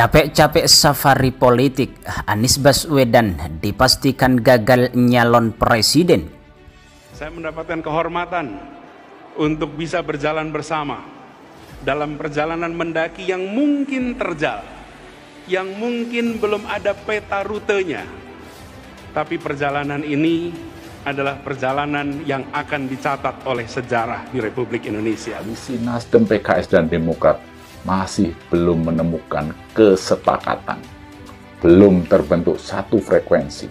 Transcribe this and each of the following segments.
Capek-capek safari politik, Anies Baswedan dipastikan gagal nyalon presiden. Saya mendapatkan kehormatan untuk bisa berjalan bersama dalam perjalanan mendaki yang mungkin terjal, yang mungkin belum ada peta rutenya. Tapi perjalanan ini adalah perjalanan yang akan dicatat oleh sejarah di Republik Indonesia. Koalisi Nasdem, PKS, dan Demokrat masih belum menemukan kesepakatan. Belum terbentuk satu frekuensi.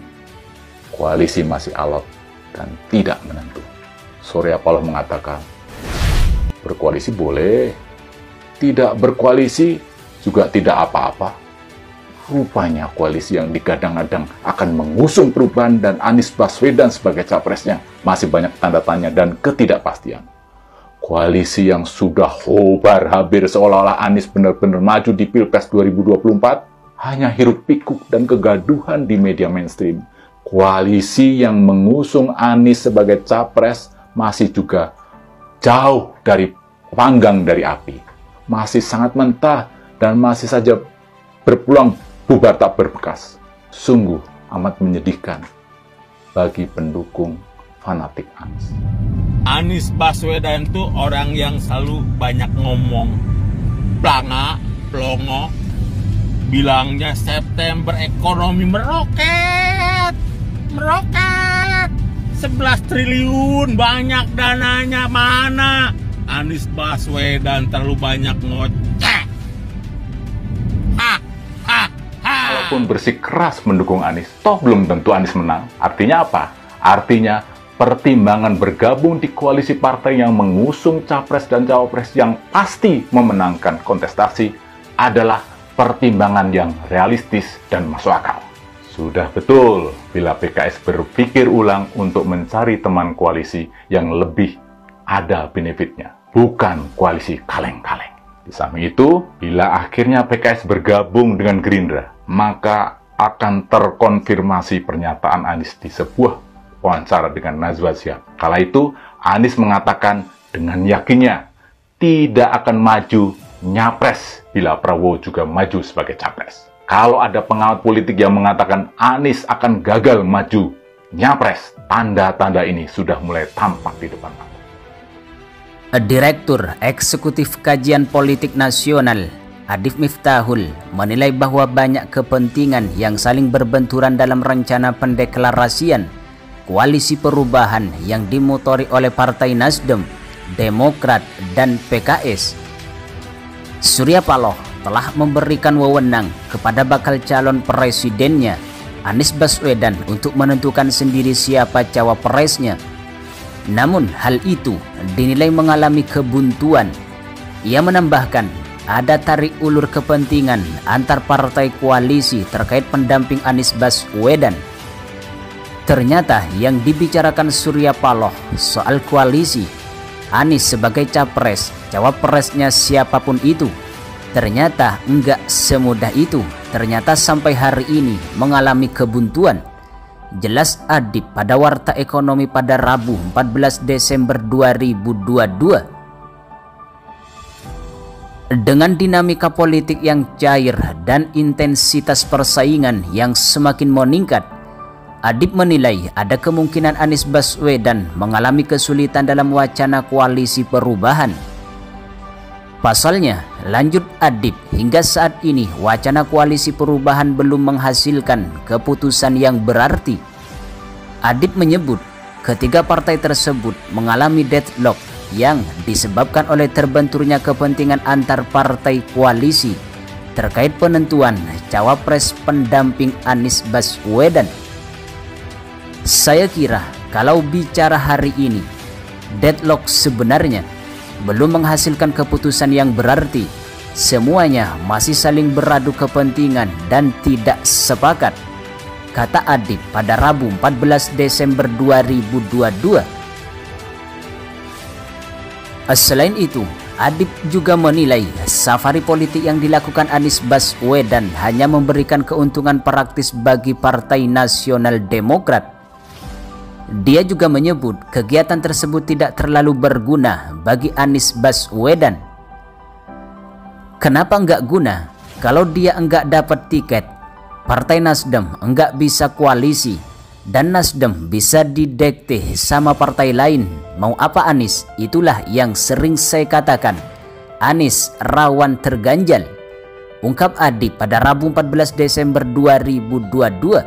Koalisi masih alot dan tidak menentu. Surya Paloh mengatakan, berkoalisi boleh, tidak berkoalisi juga tidak apa-apa. Rupanya koalisi yang digadang-gadang akan mengusung perubahan dan Anies Baswedan sebagai capresnya masih banyak tanda tanya dan ketidakpastian. Koalisi yang sudah hobar habir seolah-olah Anies benar-benar maju di Pilpres 2024 hanya hiruk pikuk dan kegaduhan di media mainstream. Koalisi yang mengusung Anies sebagai capres masih juga jauh dari panggang dari api. Masih sangat mentah dan masih saja berpeluang bubar tak berbekas. Sungguh amat menyedihkan bagi pendukung fanatik Anies. Anies Baswedan itu orang yang selalu banyak ngomong, planga, plongo, bilangnya September ekonomi meroket, 11 triliun banyak dananya, mana? Anies Baswedan terlalu banyak ngoceh. Walaupun bersikeras mendukung Anies, toh belum tentu Anies menang. Artinya apa? Artinya pertimbangan bergabung di koalisi partai yang mengusung capres dan cawapres yang pasti memenangkan kontestasi adalah pertimbangan yang realistis dan masuk akal. Sudah betul bila PKS berpikir ulang untuk mencari teman koalisi yang lebih ada benefitnya, bukan koalisi kaleng-kaleng. Di samping itu, bila akhirnya PKS bergabung dengan Gerindra, maka akan terkonfirmasi pernyataan Anies di sebuah wawancara dengan Najwa Shihab. Kala itu, Anies mengatakan dengan yakinnya tidak akan maju nyapres bila Prabowo juga maju sebagai capres. Kalau ada pengawat politik yang mengatakan Anies akan gagal maju nyapres, tanda-tanda ini sudah mulai tampak di depan mata. Direktur Eksekutif Kajian Politik Nasional Adif Miftahul menilai bahwa banyak kepentingan yang saling berbenturan dalam rencana pendeklarasian koalisi perubahan yang dimotori oleh Partai Nasdem, Demokrat, dan PKS. Surya Paloh telah memberikan wewenang kepada bakal calon presidennya, Anies Baswedan, untuk menentukan sendiri siapa cawapresnya. Namun hal itu dinilai mengalami kebuntuan. Ia menambahkan ada tarik ulur kepentingan antar partai koalisi terkait pendamping Anies Baswedan. Ternyata yang dibicarakan Surya Paloh soal koalisi Anies sebagai capres, cawapresnya siapapun itu, ternyata enggak semudah itu. Ternyata sampai hari ini mengalami kebuntuan. Jelas Adip pada Warta Ekonomi pada Rabu 14 Desember 2022. Dengan dinamika politik yang cair dan intensitas persaingan yang semakin meningkat, Adip menilai ada kemungkinan Anies Baswedan mengalami kesulitan dalam wacana koalisi perubahan. Pasalnya, lanjut Adip, hingga saat ini wacana koalisi perubahan belum menghasilkan keputusan yang berarti. Adip menyebut ketiga partai tersebut mengalami deadlock yang disebabkan oleh terbenturnya kepentingan antar partai koalisi terkait penentuan cawapres pendamping Anies Baswedan. Saya kira kalau bicara hari ini, deadlock sebenarnya belum menghasilkan keputusan yang berarti. Semuanya masih saling beradu kepentingan dan tidak sepakat, kata Adip pada Rabu 14 Desember 2022. Selain itu, Adip juga menilai safari politik yang dilakukan Anies Baswedan hanya memberikan keuntungan praktis bagi Partai Nasional Demokrat. Dia juga menyebut kegiatan tersebut tidak terlalu berguna bagi Anies Baswedan. Kenapa nggak guna? kalau dia enggak dapat tiket, Partai Nasdem enggak bisa koalisi, dan Nasdem bisa didekte sama partai lain. Mau apa Anies? Itulah yang sering saya katakan, Anies rawan terganjal, ungkap Adib pada Rabu 14 Desember 2022.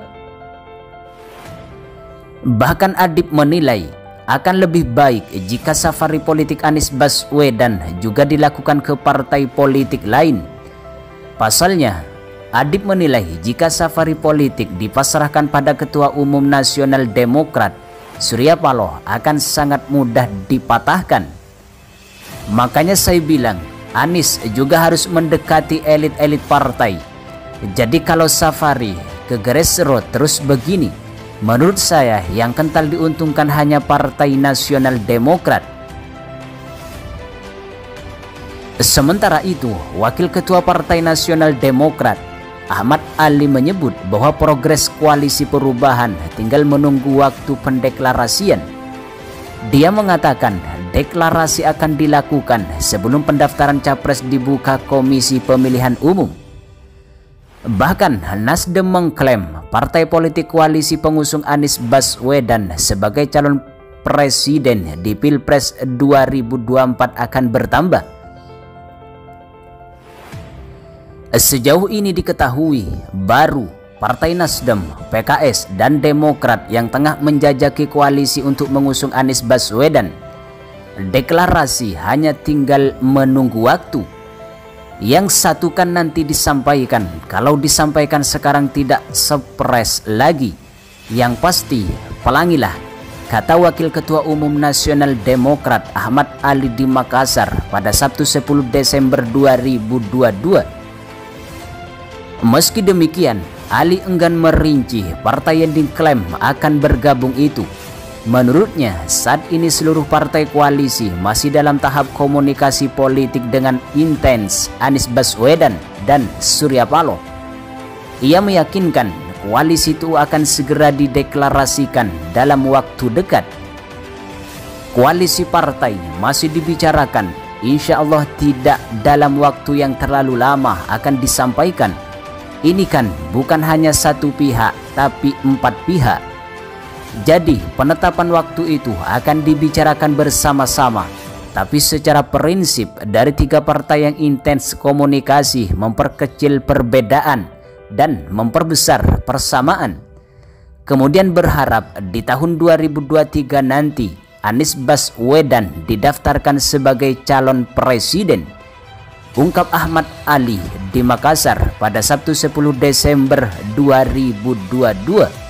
Bahkan Adib menilai akan lebih baik jika safari politik Anies Baswedan juga dilakukan ke partai politik lain. Pasalnya, Adib menilai jika safari politik dipasrahkan pada Ketua Umum Nasional Demokrat, Surya Paloh, akan sangat mudah dipatahkan. Makanya saya bilang, Anies juga harus mendekati elit-elit partai. Jadi kalau safari ke grassroots terus begini, menurut saya yang kental diuntungkan hanya Partai Nasional Demokrat. Sementara itu, Wakil Ketua Partai Nasional Demokrat, Ahmad Ali, menyebut bahwa progres koalisi perubahan tinggal menunggu waktu pendeklarasian. Dia mengatakan deklarasi akan dilakukan sebelum pendaftaran capres dibuka Komisi Pemilihan Umum. Bahkan Nasdem mengklaim partai politik koalisi pengusung Anies Baswedan sebagai calon presiden di Pilpres 2024 akan bertambah. Sejauh ini diketahui baru Partai Nasdem, PKS, dan Demokrat yang tengah menjajaki koalisi untuk mengusung Anies Baswedan. Deklarasi hanya tinggal menunggu waktu. Yang satu kan nanti disampaikan, kalau disampaikan sekarang tidak sepres lagi. Yang pasti pelangilah, kata Wakil Ketua Umum Nasional Demokrat Ahmad Ali di Makassar pada Sabtu 10 Desember 2022. Meski demikian, Ali enggan merinci partai yang diklaim akan bergabung itu. Menurutnya, saat ini seluruh partai koalisi masih dalam tahap komunikasi politik dengan intens Anies Baswedan dan Surya Paloh. Ia meyakinkan koalisi itu akan segera dideklarasikan dalam waktu dekat. Koalisi partai masih dibicarakan, insya Allah tidak dalam waktu yang terlalu lama akan disampaikan. Ini kan bukan hanya satu pihak, tapi 4 pihak. Jadi penetapan waktu itu akan dibicarakan bersama-sama. Tapi secara prinsip dari 3 partai yang intens komunikasi memperkecil perbedaan dan memperbesar persamaan. Kemudian berharap di tahun 2023 nanti Anies Baswedan didaftarkan sebagai calon presiden, ungkap Ahmad Ali di Makassar pada Sabtu 10 Desember 2022.